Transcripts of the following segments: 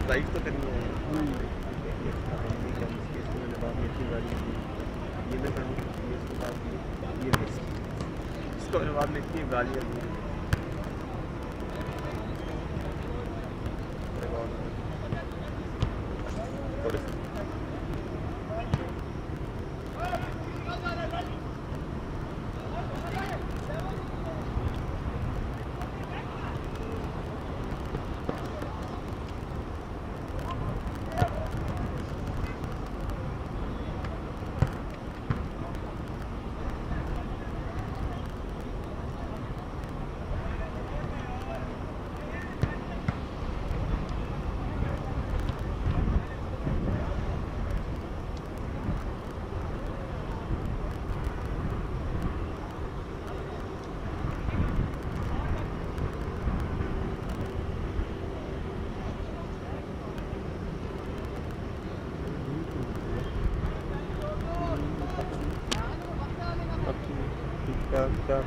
Life तो करनी है। ये मैं करूँ ये इसको बाद में इतनी गालियाँ दी क्या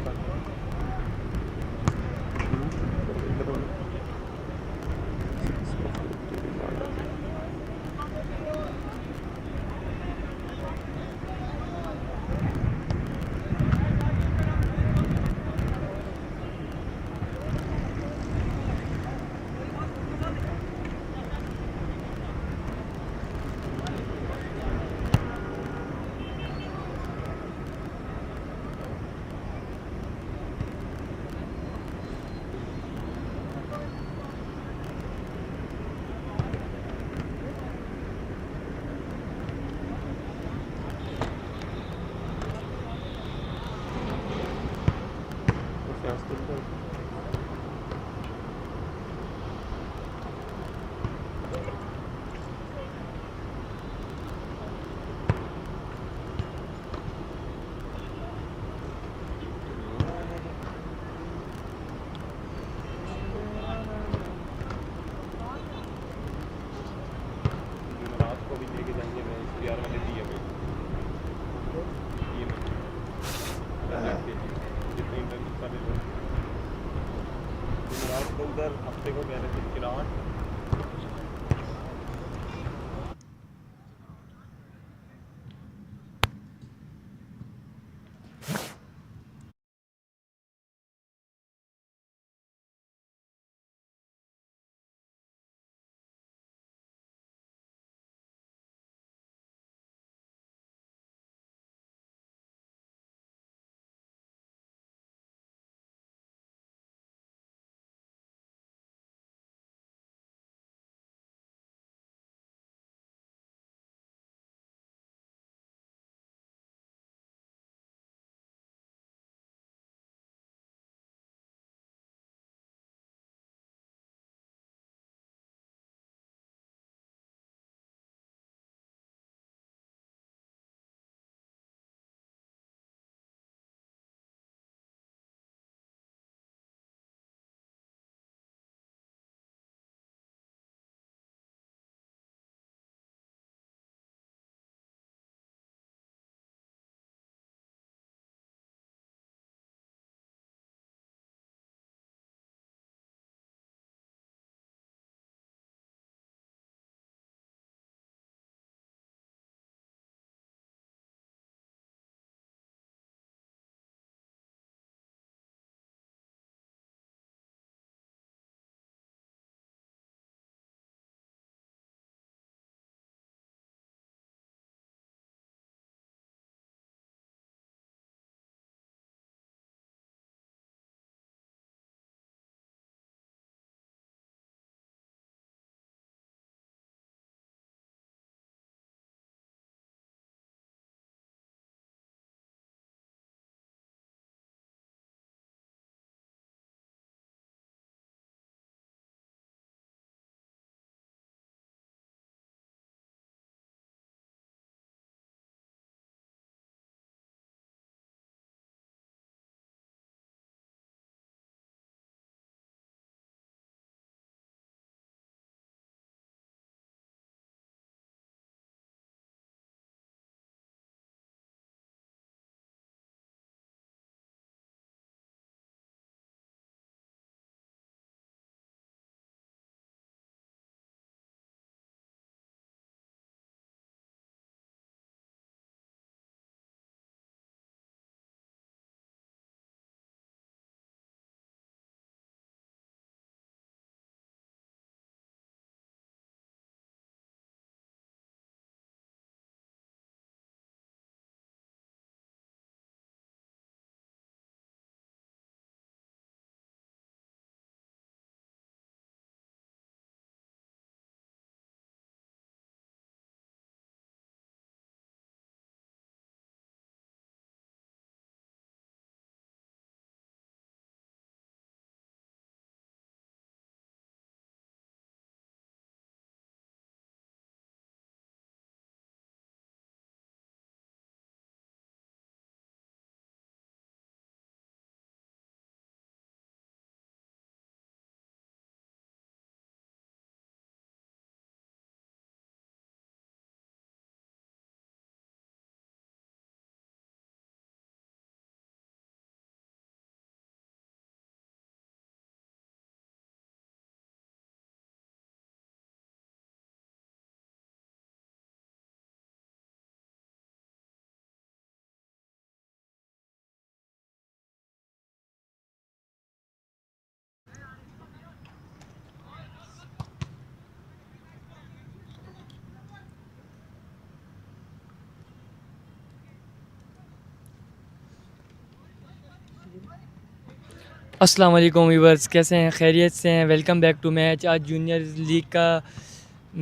अस्सलाम वालेकुम व्यूअर्स, कैसे हैं? खैरियत से हैं? Welcome back to match. आज जूनियर लीग का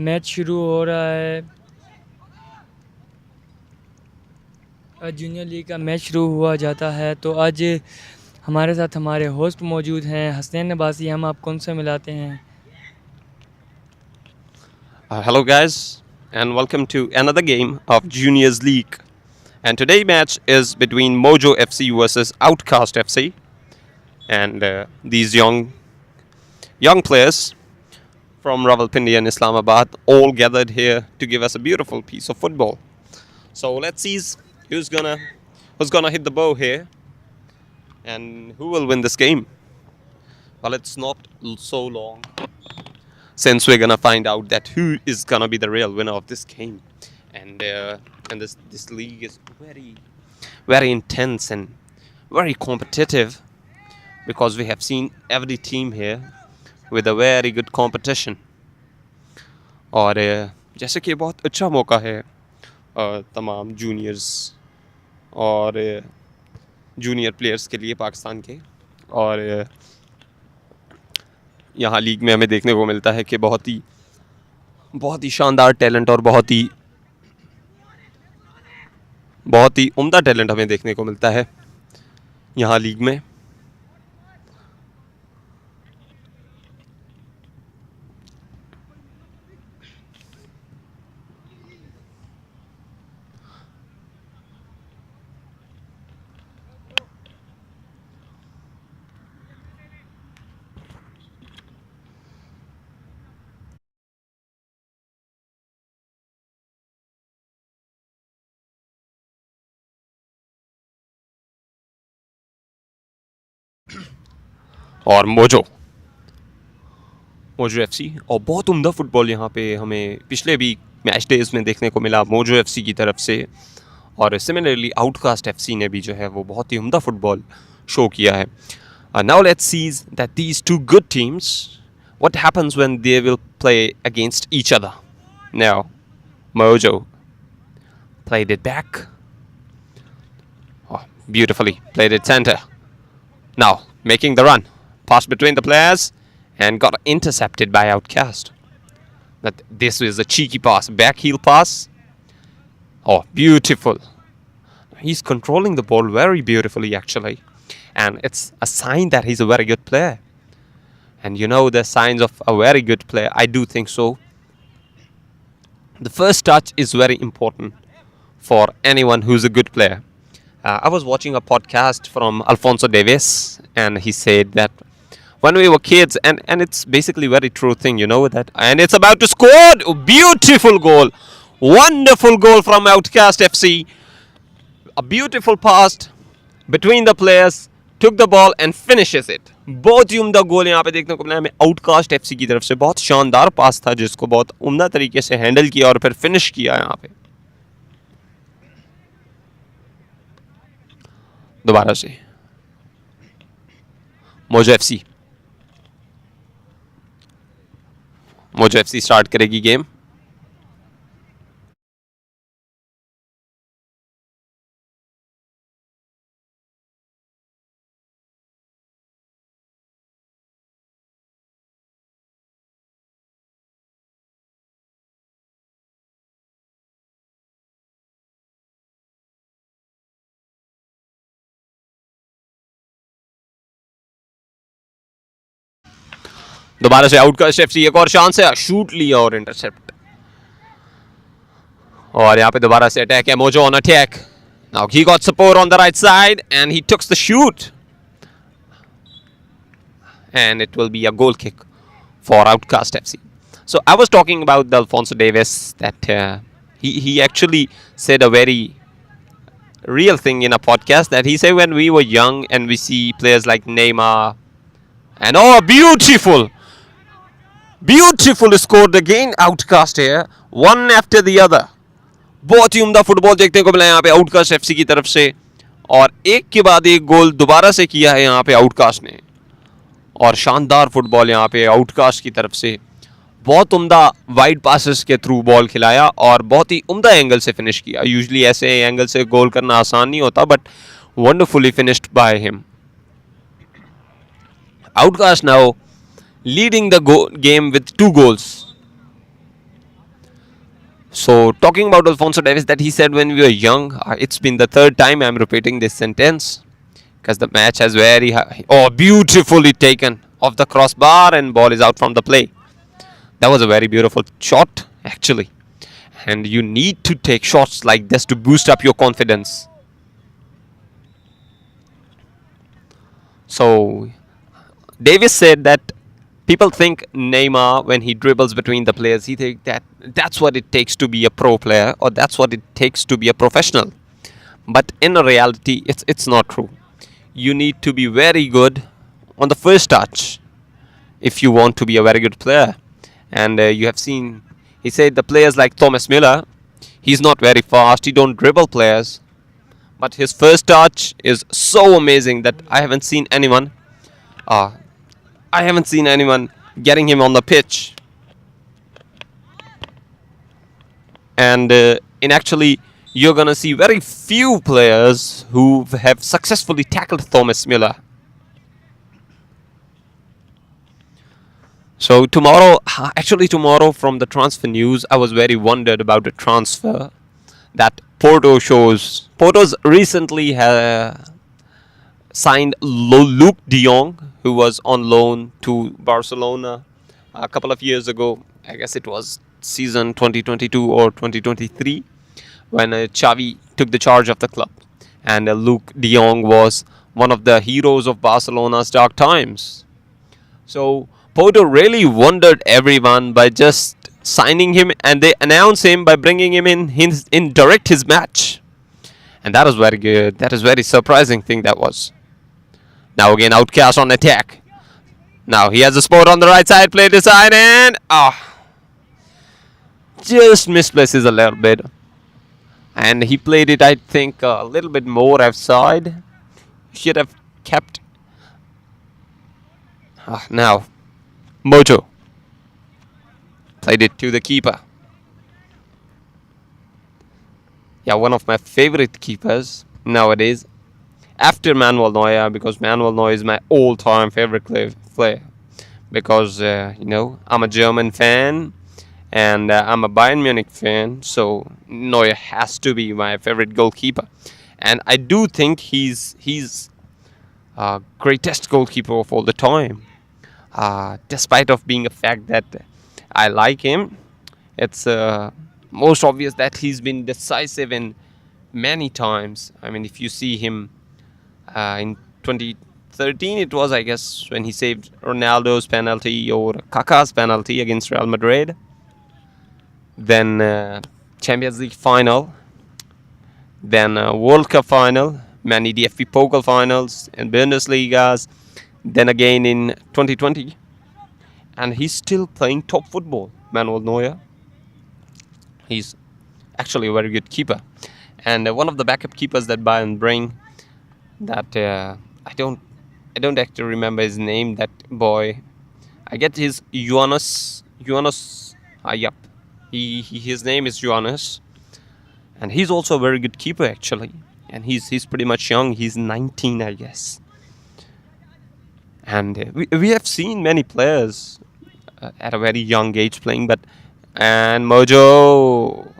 मैच शुरू हो रहा है। आज जूनियर लीग का मैच शुरू हुआ जाता है। तो आज हमारे साथ हमारे होस्ट मौजूद हैं हसनैन नबासी। हम आपको उनसे मिलाते हैं। Hello guys and welcome to another game of Juniors League. And today's match is between Mojo FC versus Outcast FC. And these young players from Rawalpindi and Islamabad all gathered here to give us a beautiful piece of football. So let's see who's gonna hit the bow here and who will win this game. Well, it's not so long since we're gonna find out that who is gonna be the real winner of this game, and this league is very intense and very competitive because we have seen every team here with a very good competition. और जैसे कि बहुत अच्छा मौका है तमाम juniors और junior players के लिए पाकिस्तान के, और यहाँ लीग में हमें देखने को मिलता है कि बहुत ही शानदार टैलेंट और बहुत ही उम्दा टैलेंट हमें देखने को मिलता है यहाँ लीग में। और मोजो एफसी, और बहुत उम्दा फुटबॉल यहाँ पे हमें पिछले भी मैच डेज में देखने को मिला मोजो एफसी की तरफ से। और सिमिलरली आउटकास्ट एफसी ने भी जो है वो बहुत ही उम्दा फुटबॉल शो किया है। Now let's see that these two good teams what happens when they will play against each other. Now mojo played it back. Oh, beautifully played it center. Now making the run. Pass between the players and got intercepted by Outcast. But this was a cheeky pass, back heel pass. Oh, beautiful. He's controlling the ball very beautifully actually. And it's a sign that he's a very good player. And you know the signs of a very good player, I do think so. The first touch is very important for anyone who's a good player. I was watching a podcast from Alphonso Davis, and he said that when we were kids, and it's basically very true thing, you know that, and it's about to score. Oh, beautiful goal, wonderful goal from Outcast FC. A beautiful pass between the players, took the ball and finishes it. बहुत ही उम्दा गोल यहाँ पे देखने को मिला हमें outcast FC की तरफ से। बहुत शानदार पास था जिसको बहुत उम्दा तरीके से हैंडल किया और फिर फिनिश किया यहाँ पे। दोबारा से मोजो एफसी स्टार्ट करेगी गेम। दोबारा से आउटकास्ट एफसी एक और चांस है, शूट लिया और इंटरसेप्ट। और यहाँ पे दोबारा से अटैक है, mojo on attack. Now he got support on the right side and he takes the shoot and it will be a goal kick for Outcast FC. So I was talking about the Alphonso Davis that he actually said a very real thing in a podcast that he said when we were young and we see players like Neymar and oh beautiful scored again Outcast here, one after the other. बहुत ही उम्दा football देखने को मिला यहाँ पे outcast FC की तरफ से, और एक के बाद एक गोल दोबारा से किया है यहाँ पे आउटकास्ट ने। और शानदार फुटबॉल यहाँ पे आउटकास्ट की तरफ से, बहुत उम्दा वाइड पासेस के थ्रू बॉल खिलाया और बहुत ही उम्दा एंगल से फिनिश किया। यूजुअली ऐसे एंगल से गोल करना आसान नहीं होता, but wonderfully finished by him. Outcast now leading the game with 2 goals. So talking about Alphonso Davies, that he said when we were young, it's been the 3rd time I'm repeating this sentence, because the match has very high, beautifully taken off the crossbar and ball is out from the play. That was a very beautiful shot actually, and you need to take shots like this to boost up your confidence. So Davis said that people think Neymar, when he dribbles between the players, he think that that's what it takes to be a pro player, or that's what it takes to be a professional. But in reality, it's not true. You need to be very good on the first touch if you want to be a very good player. And you have seen, he said the players like Thomas Müller, he's not very fast, he don't dribble players, but his first touch is so amazing that I haven't seen anyone getting him on the pitch. And in actually, you're gonna see very few players who have successfully tackled Thomas Müller. So tomorrow from the transfer news, I was very wondered about the transfer that Porto shows. Porto's recently signed Luke de Jong, who was on loan to Barcelona a couple of years ago. I guess it was season 2022 or 2023 when Xavi took the charge of the club. And Luke de Jong was one of the heroes of Barcelona's dark times. So Porto really wondered everyone by just signing him, and they announced him by bringing him in direct his match. And that was very good. That is very surprising thing that was. Now again, Outcast on attack. Now he has a spot on the right side, play this side, and just misplaces a little bit. And he played it, I think, a little bit more offside. Should have kept. Now, Mojo played it to the keeper. Yeah, one of my favorite keepers nowadays, after Manuel Neuer, because Manuel Neuer is my all-time favorite player. Because, I'm a German fan and I'm a Bayern Munich fan, so Neuer has to be my favorite goalkeeper. And I do think he's greatest goalkeeper of all the time. Despite of being a fact that I like him, it's most obvious that he's been decisive in many times. I mean, if you see him in 2013, it was, I guess, when he saved Ronaldo's penalty or Kaká's penalty against Real Madrid. Then Champions League final, then World Cup final, many DFB Pokal finals and Bundesligas, then again in 2020. And he's still playing top football, Manuel Neuer. He's actually a very good keeper. And one of the backup keepers that Bayern bring, that I don't actually remember his name, that boy. I get his Jonas. Yep. His name is Jonas. And he's also a very good keeper, actually. And he's pretty much young. He's 19, I guess. And we have seen many players at a very young age playing, and Mojo.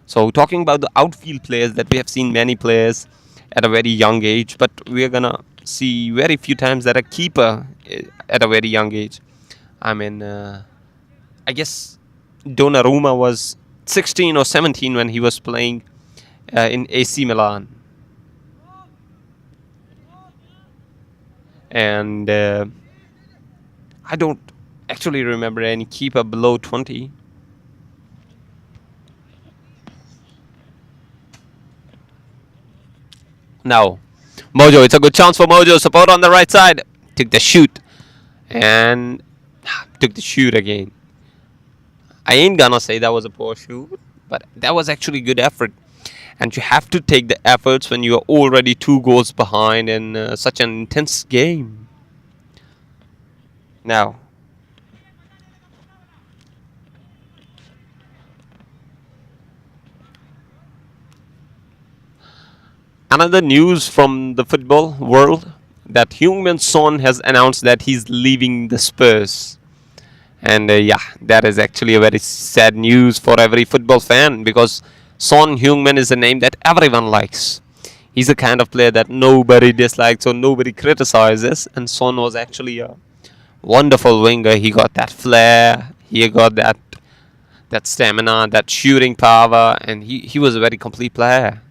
So talking about the outfield players, that we have seen many players at a very young age, but we are gonna see very few times that a keeper at a very young age. I mean, I guess Donnarumma was 16 or 17 when he was playing in AC Milan. And I don't actually remember any keeper below 20. Now, Mojo, it's a good chance for Mojo. Support on the right side. Took the shoot. And took the shoot again. I ain't gonna say that was a poor shoot, but that was actually good effort. And you have to take the efforts when you are already 2 goals behind in such an intense game. Now, another news from the football world, that Heung-min Son has announced that he's leaving the Spurs. And yeah, that is actually a very sad news for every football fan, because Son Heung-min is a name that everyone likes. He's the kind of player that nobody dislikes or nobody criticizes. And Son was actually a wonderful winger. He got that flair, he got that stamina, that shooting power, and he was a very complete player.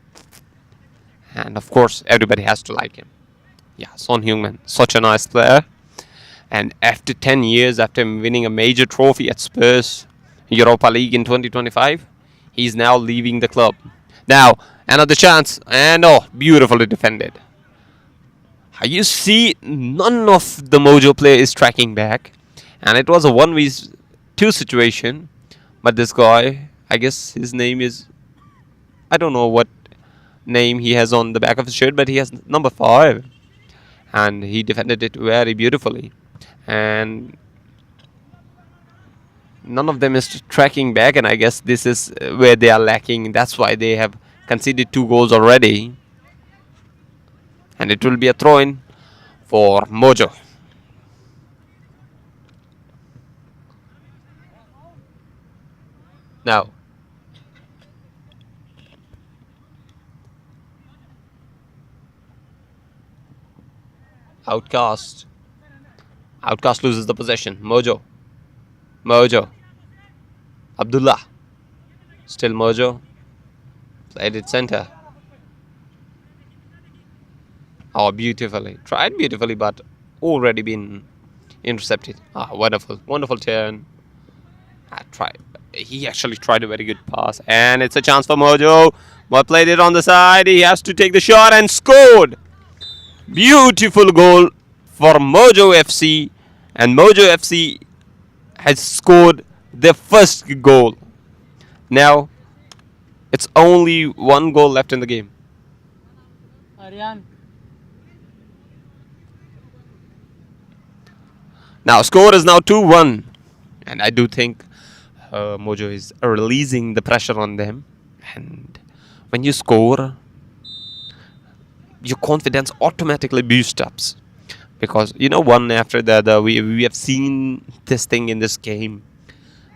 And of course, everybody has to like him. Yeah, Son Heung-min, such a nice player. And after 10 years, after winning a major trophy at Spurs, Europa League in 2025, he's now leaving the club. Now, another chance, and oh, beautifully defended. You see, none of the Mojo player is tracking back, and it was a 1v2 situation. But this guy, I guess his name is, I don't know what name he has on the back of his shirt, but he has number 5, and he defended it very beautifully. And none of them is tracking back, and I guess this is where they are lacking. That's why they have conceded 2 goals already. And it will be a throw-in for Mojo. Now, Outcast loses the possession. Mojo. Abdullah. Still Mojo. Played it center. Oh, beautifully. Tried beautifully, but already been intercepted. Ah, wonderful turn. He actually tried a very good pass, and it's a chance for Mojo. But played it on the side. He has to take the shot and scored. Beautiful goal for Mojo FC, and Mojo FC has scored their first goal. Now, it's only 1 goal left in the game. Aryan. Now, score is now 2-1, and I do think Mojo is releasing the pressure on them. And when you score, your confidence automatically boosts up, because one after the other we have seen this thing in this game,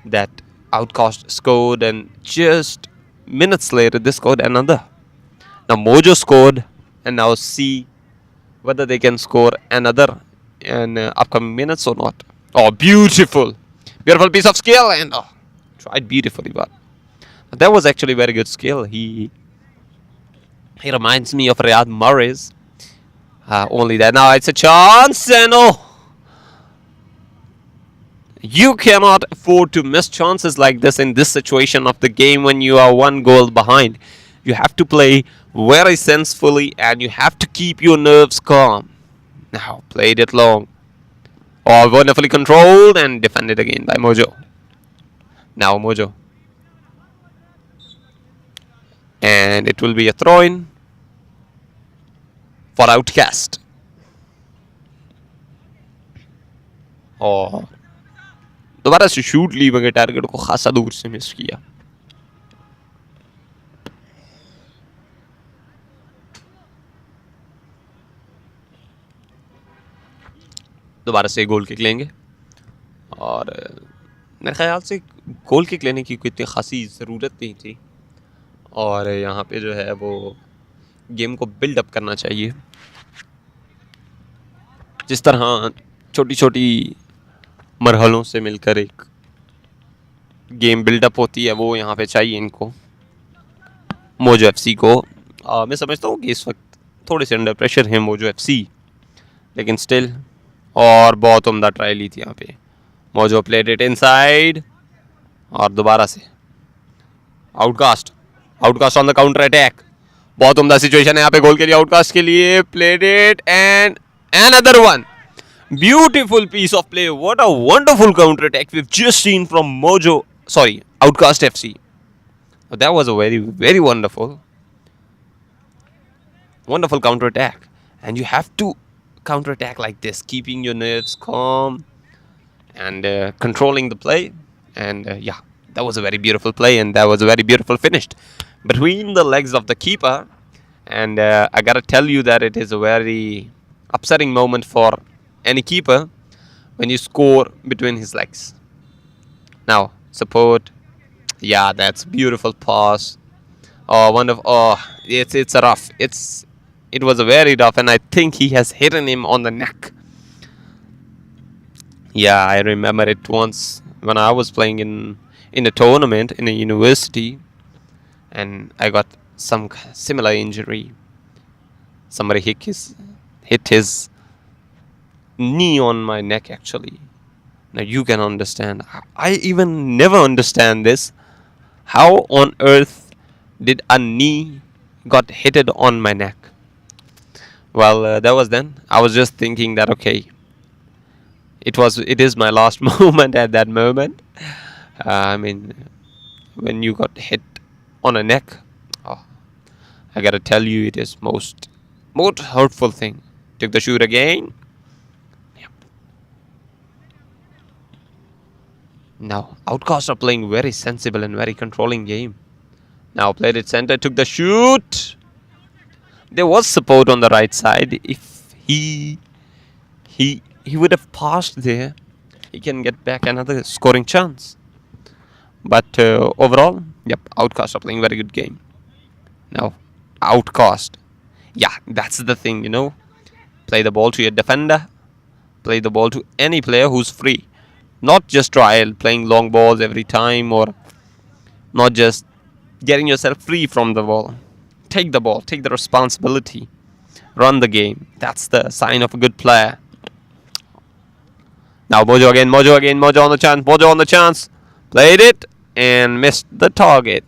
that Outcast scored, and just minutes later they scored another. Now Mojo scored, and now see whether they can score another in upcoming minutes or not. Oh, beautiful piece of skill, and tried beautifully, but that was actually very good skill. He reminds me of Riyad Mahrez. Only that. Now it's a chance, and you cannot afford to miss chances like this in this situation of the game when you are 1 goal behind. You have to play very sensibly, and you have to keep your nerves calm. Now played it long. Oh, wonderfully controlled and defended again by Mojo. Now Mojo. And it will be a throw-in for Outcast. और दोबारा से shoot ली मगर target को खासा दूर से miss किया. दोबारा से गोल किक लेंगे, और मेरे ख्याल से गोल किक लेने की कोई इतनी खासी ज़रूरत नहीं थी, और यहाँ पे जो है वो गेम को बिल्डअप करना चाहिए. जिस तरह छोटी छोटी मरहलों से मिलकर एक गेम बिल्डअप होती है, वो यहाँ पे चाहिए इनको, मोजो एफसी को. मैं समझता हूँ कि इस वक्त थोड़े से अंडर प्रेशर है मोजो एफसी, लेकिन स्टिल और बहुत उम्दा ट्राई ली थी यहाँ पे. मोजो प्लेड इट इनसाइड, और दोबारा से outcast on the counter attack. बहुत उम्दा सिचुएशन है यहाँ पे गोल के लिए आउटकास्ट के लिए. Played it and another one. Beautiful piece of play. What a wonderful counter attack we've just seen from Outcast FC. That was a very, very wonderful counter attack. And you have to counter attack like this, keeping your nerves calm and controlling the play. And yeah, that was a very beautiful play, and that was a very beautiful finish between the legs of the keeper. And I gotta tell you that it is a very upsetting moment for any keeper when you score between his legs. Now, support. Yeah, that's beautiful pass. Oh, wonderful. Oh, it's a rough. It was a very rough, and I think he has hidden him on the neck. Yeah, I remember it once when I was playing in a tournament in a university, and I got some similar injury. Somebody hit his knee on my neck actually. Now you can understand. I even never understand this. How on earth did a knee got hitted on my neck? Well, that was then. I was just thinking that okay, it is my last moment at that moment. I mean, when you got hit on a neck, oh, I gotta tell you, it is most hurtful thing. Took the shoot again. Yep. Now, Outcast are playing very sensible and very controlling game. Now played it center, took the shoot. There was support on the right side. If he would have passed there, he can get back another scoring chance. But overall, yep, Outcast are playing very good game. Now, Outcast. Yeah, that's the thing, Play the ball to your defender. Play the ball to any player who's free. Not just trial, playing long balls every time, or not just getting yourself free from the ball. Take the ball, take the responsibility, run the game. That's the sign of a good player. Now Mojo again, Mojo on the chance. Played it and missed the target.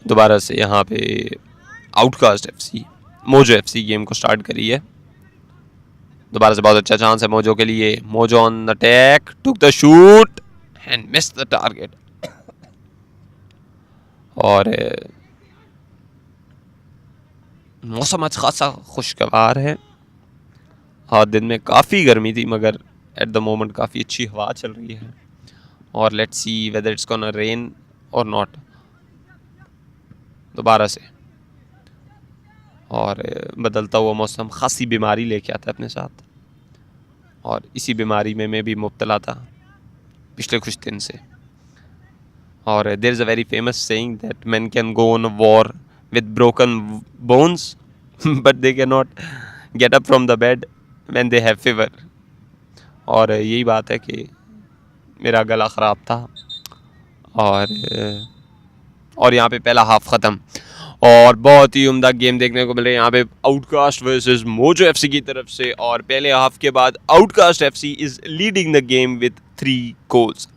दोबारा से यहाँ पे outcast FC mojo FC game को start करी है. दोबारा से बहुत अच्छा चांस है मोजो के लिए. Mojo on attack, took the shoot and miss the target. और मौसम आज खासा खुशगवार है. हाँ, दिन में काफ़ी गर्मी थी मगर एट द मोमेंट काफ़ी अच्छी हवा चल रही है. और let's see whether it's gonna rain और नॉट. दोबारा से. और बदलता हुआ मौसम खासी बीमारी लेके आता है अपने साथ. और इसी बीमारी में मैं भी मुब्तला था पिछले कुछ दिन से. और there is a very famous saying that men can go on a war with broken bones but they cannot get up from the bed when they have fever. और यही बात है कि मेरा गला ख़राब था और यहाँ पे पहला हाफ ख़त्म और बहुत ही उम्दा गेम देखने को मिले यहाँ पे आउटकास्ट वर्सेस मोजो एफसी की तरफ से. और पहले हाफ के बाद outcast FC is leading the game with 3 goals.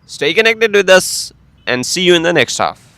Stay connected with us and see you in the next half.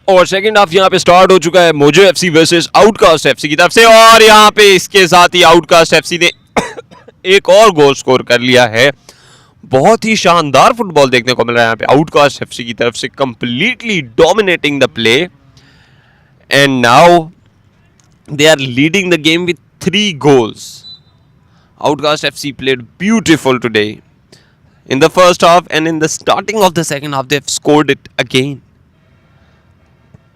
और सेकंड हाफ यहाँ पे स्टार्ट हो चुका है mojo FC versus outcast FC की तरफ से, और यहाँ पे इसके साथ ही आउटकास्ट एफसी ने एक और गोल स्कोर कर लिया है। बहुत ही शानदार फुटबॉल देखने को मिल रहा है यहाँ पे आउटकास्ट एफसी की तरफ से, completely dominating the play, and now they are leading the game with 3 goals. Outcast FC played beautiful today in the first half, and in the starting of the second half they've scored it again.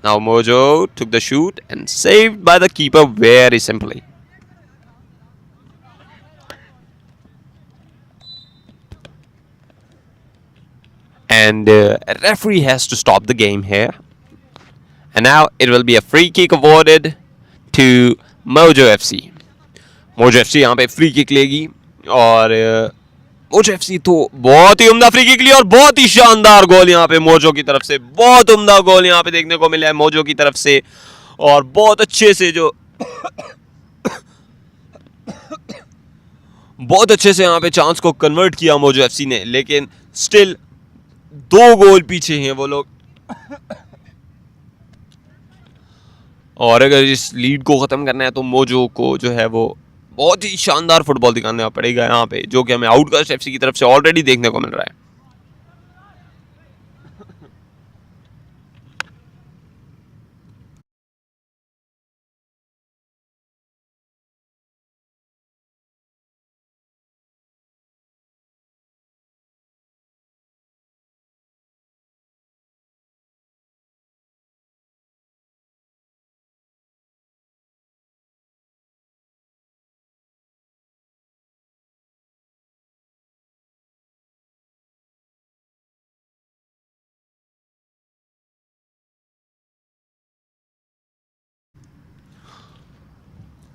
Now Mojo took the shoot and saved by the keeper very simply. And a referee has to stop the game here. And now it will be a free kick awarded to Mojo FC. Mojo FC यहाँ पे free kick लेगी, और Mojo FC तो बहुत ही उम्दा free kick ली, और बहुत ही शानदार गोल यहाँ पे मोजो की तरफ से, बहुत उम्दा गोल यहाँ पे देखने को मिला है मोजो की तरफ से, और बहुत अच्छे से बहुत अच्छे से यहाँ पे चांस को कन्वर्ट किया मोजो एफसी ने, लेकिन स्टिल 2 गोल पीछे हैं वो लोग। और अगर इस लीड को ख़त्म करना है तो मोजो को जो है वो बहुत ही शानदार फुटबॉल दिखाना पड़ेगा यहाँ पे, जो कि हमें आउटकास्ट एफसी की तरफ से ऑलरेडी देखने को मिल रहा है।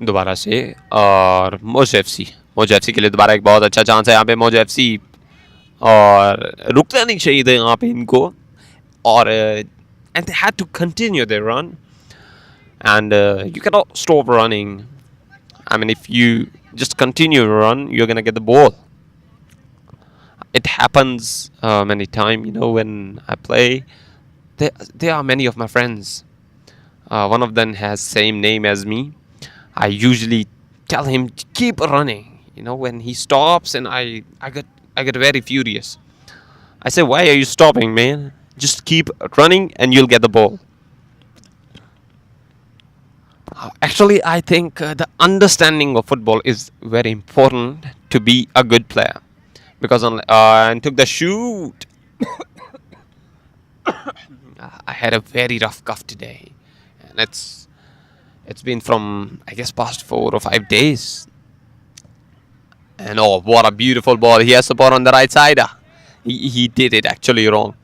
दोबारा से, और मोजो एफसी के लिए दोबारा एक बहुत अच्छा चांस है यहाँ पे मोजो एफसी, और रुकना नहीं चाहिए था यहाँ पे इनको, और and they had to continue their run, and you cannot stop running. I mean, if you just continue to run, you're gonna get the ball. It happens many times, you know, when I play. There are many of my friends. One of them has same name as me. I usually tell him to keep running. You know, when he stops, and I get very furious. I say, why are you stopping, man? Just keep running, and you'll get the ball. Actually, I think the understanding of football is very important to be a good player. Because and took the shoot. I had a very rough cough today, and it's been from, I guess, past 4 or 5 days. And oh, what a beautiful ball! He has support on the right side. He did it actually wrong.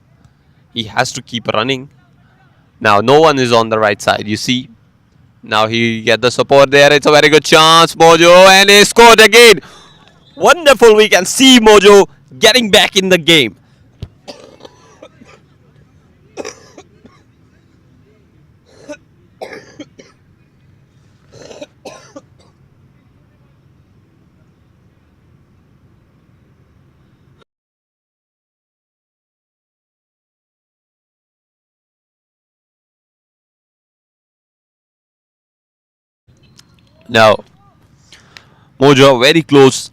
He has to keep running. Now no one is on the right side. You see. Now he get the support there. It's a very good chance, Mojo, and he scored again. Wonderful. We can see Mojo getting back in the game. Now, Mojo very close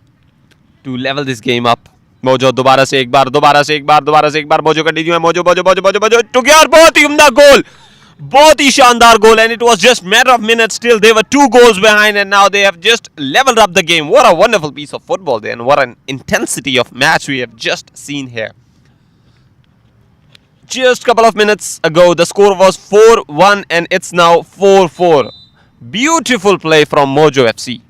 to level this game up. Mojo दोबारा से एक बार mojo continue है, mojo टुक यार, बहुत ही उम्दा गोल, बहुत ही शानदार गोल, and it was just matter of minutes till they were 2 goals behind, and now they have just leveled up the game. What a wonderful piece of football there, and what an intensity of match we have just seen here. Just a couple of minutes ago the score was 4-1, and it's now 4-4. Beautiful play from Mojo FC.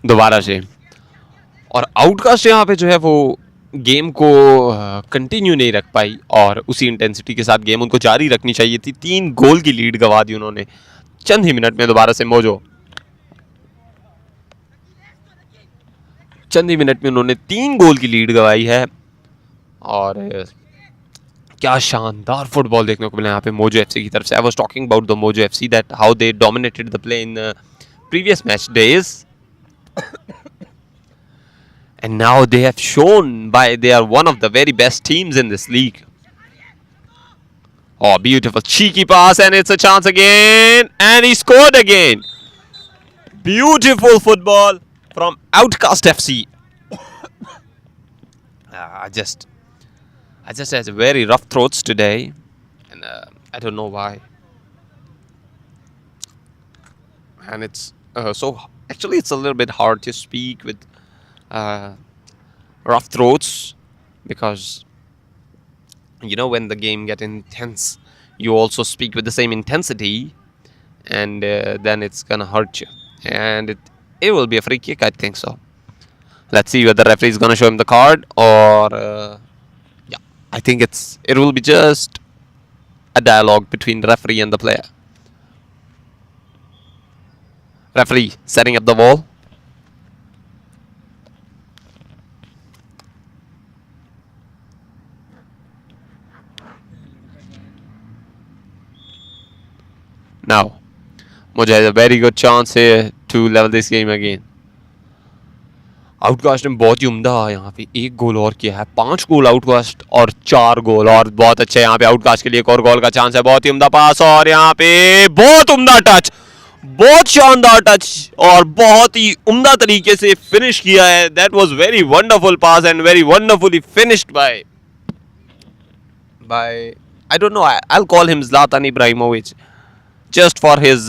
दोबारा से। और outcast यहाँ पे जो है वो game को continue नहीं रख पाई और उसी इंटेंसिटी के साथ गेम उनको जारी रखनी चाहिए थी। 3 गोल की लीड गंवा दी उन्होंने चंद ही मिनट में। दोबारा से मोजो, चंद ही मिनट में उन्होंने 3 गोल की लीड गंवाई है। और क्या शानदार फुटबॉल देखने को मिला यहाँ पे मोजो एफसी की तरफ से। I was talking about the mojo FC that how they dominated the play in previous match days, and now they have shown why they are one of the very best teams in this league. Oh, beautiful cheeky pass, and it's a chance again, and he scored again. Beautiful football from Outcast FC. I just had very rough throats today, and I don't know why. And it's so actually it's a little bit hard to speak with rough throats, because you know when the game get intense you also speak with the same intensity, and then it's gonna hurt you, and it will be a free kick, I think so. Let's see whether the referee is gonna show him the card, or yeah, I think it will be just a dialogue between the referee and the player. Referee setting up the ball. Now, Mojo has a very good chance here to level this game again. Outcast ने बहुत ही उम्दा यहाँ पे 1 गोल और किया है। 5 गोल outcast और 4 गोल, और बहुत अच्छे यहाँ पे आउटकास्ट के लिए एक और गोल का चांस है। बहुत ही उम्दा पास, और यहाँ पे बहुत उम्दा टच, बहुत शानदार टच, और बहुत ही उम्दा तरीके से फिनिश किया है। That was very wonderful pass and very wonderfully finished by I don't know, I will call him Zlatan Ibrahimovic just for his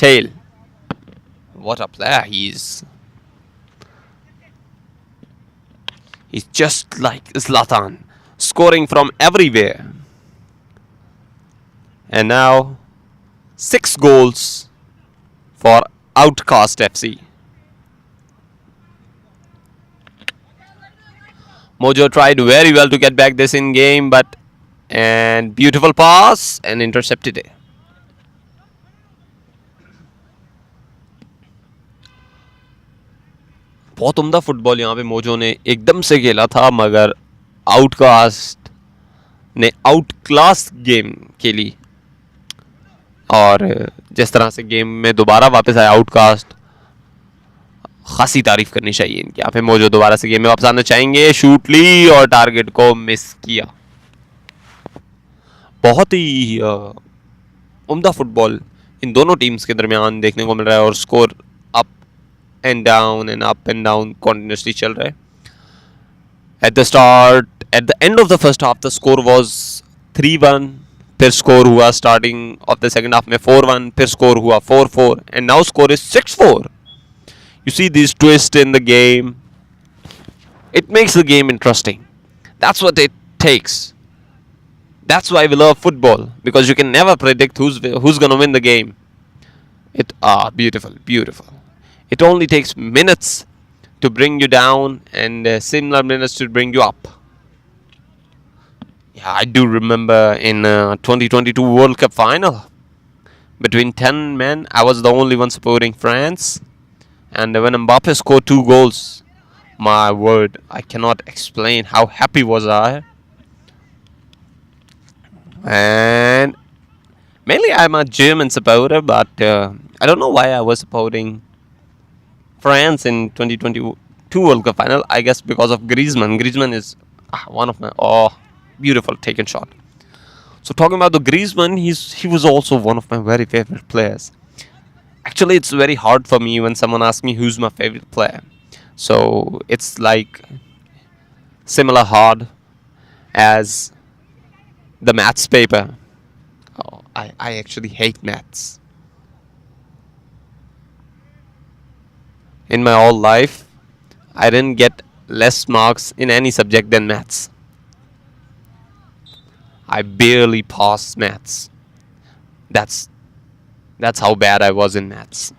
tail. What a player he is. He's just like Zlatan, scoring from everywhere. And now 6 goals for Outcast FC. Mojo tried very well to get back this in game, but and beautiful pass and intercepted it. बहुत उम्दा football यहाँ पे mojo ने एकदम से खेला था, मगर आउटकास्ट ने आउट क्लास गेम खेली। और जिस तरह से गेम में दोबारा वापस आया आउटकास्ट, खासी तारीफ करनी चाहिए इनकी। यहाँ पे मोजो दोबारा से गेम में वापस आना चाहेंगे। शूट ली और टारगेट को मिस किया। बहुत ही उम्दा फुटबॉल इन दोनों टीम्स के दरमियान देखने को मिल रहा है, और score and down and up and down continuously चल रहा है। At the end of the first half, the score was 3-1. फिर स्कोर हुआ starting of the second half में 4-1, फिर स्कोर हुआ 4-4, and now score is 6-4. You see these twists in the game. It makes the game interesting. That's what it takes. That's why we love football, because you can never predict who's gonna win the game. Beautiful, beautiful. It only takes minutes to bring you down, and similar minutes to bring you up. Yeah, I do remember in 2022 World Cup final between 10 men, I was the only one supporting France, and when Mbappe scored 2 goals, my word, I cannot explain how happy was I. And mainly I'm a German supporter, but I don't know why I was supporting France in 2022 World Cup final. I guess because of Griezmann. Griezmann is one of my beautiful taken shot. So talking about the Griezmann, he was also one of my very favorite players. Actually, it's very hard for me when someone asks me who's my favorite player. So it's like similar hard as the maths paper. I actually hate maths. In my whole life, I didn't get less marks in any subject than maths. I barely passed maths. That's how bad I was in maths.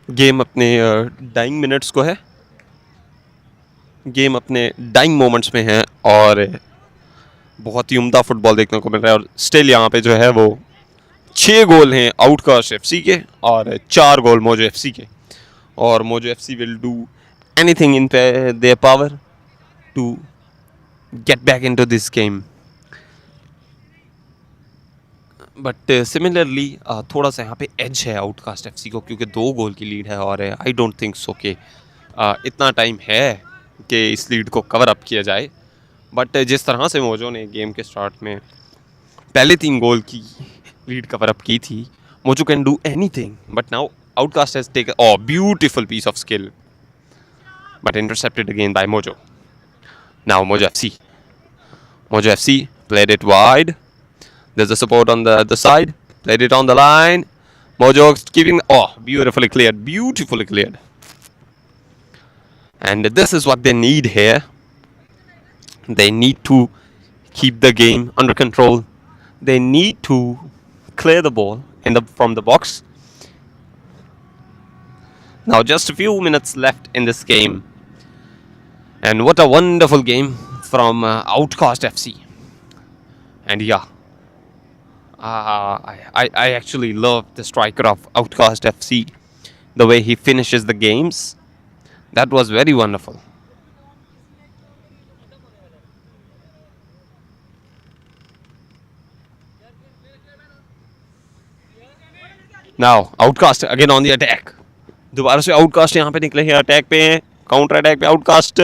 Game अपने dying minutes को है, game अपने dying moments में है और बहुत ही उम्दा football देखने को मिल रहा है। और स्टिल यहाँ पे जो है वो 6 गोल हैं आउटकास्ट एफसी के और 4 गोल मोजो एफसी के। और Mojo FC will do anything in their power to get back into this game. But similarly थोड़ा सा यहाँ पे एज है आउटकास्ट एफसी को, क्योंकि 2 गोल की लीड है और आई डोंट थिंक सो कि इतना टाइम है कि इस लीड को कवर अप किया जाए। बट जिस तरह से मोजो ने गेम के स्टार्ट में पहले 3 गोल की लीड कवर अप की थी, Mojo can do anything. But now Outcast has taken beautiful piece of skill but intercepted again by Mojo. Now Mojo FC played it wide. There's a support on the other side. Played it on the line. Mojo keeping... beautifully cleared. And this is what they need here. They need to keep the game under control. They need to clear the ball from the box. Now just a few minutes left in this game. And what a wonderful game from Outcast FC. And yeah, I actually love the striker of Outcast FC, the way he finishes the games. That was very wonderful. Now Outcast again on the attack. दोबारा से Outcast यहाँ पे निकले हैं attack पे, counter attack पे Outcast।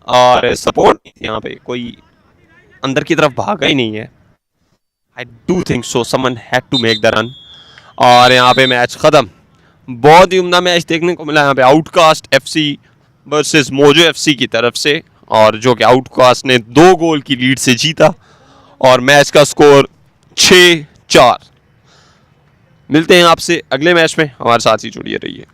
और support यहाँ पे कोई अंदर की तरफ भागा ही नहीं है। I do think so. Someone had to make the run. और यहाँ पे मैच ख़त्म। बहुत ही उम्दा मैच देखने को मिला यहाँ पे outcast FC versus mojo FC की तरफ से, और जो कि आउटकास्ट ने 2 गोल की लीड से जीता और मैच का स्कोर 6-4। मिलते हैं आपसे अगले मैच में, हमारे साथ ही जुड़िए रहिए।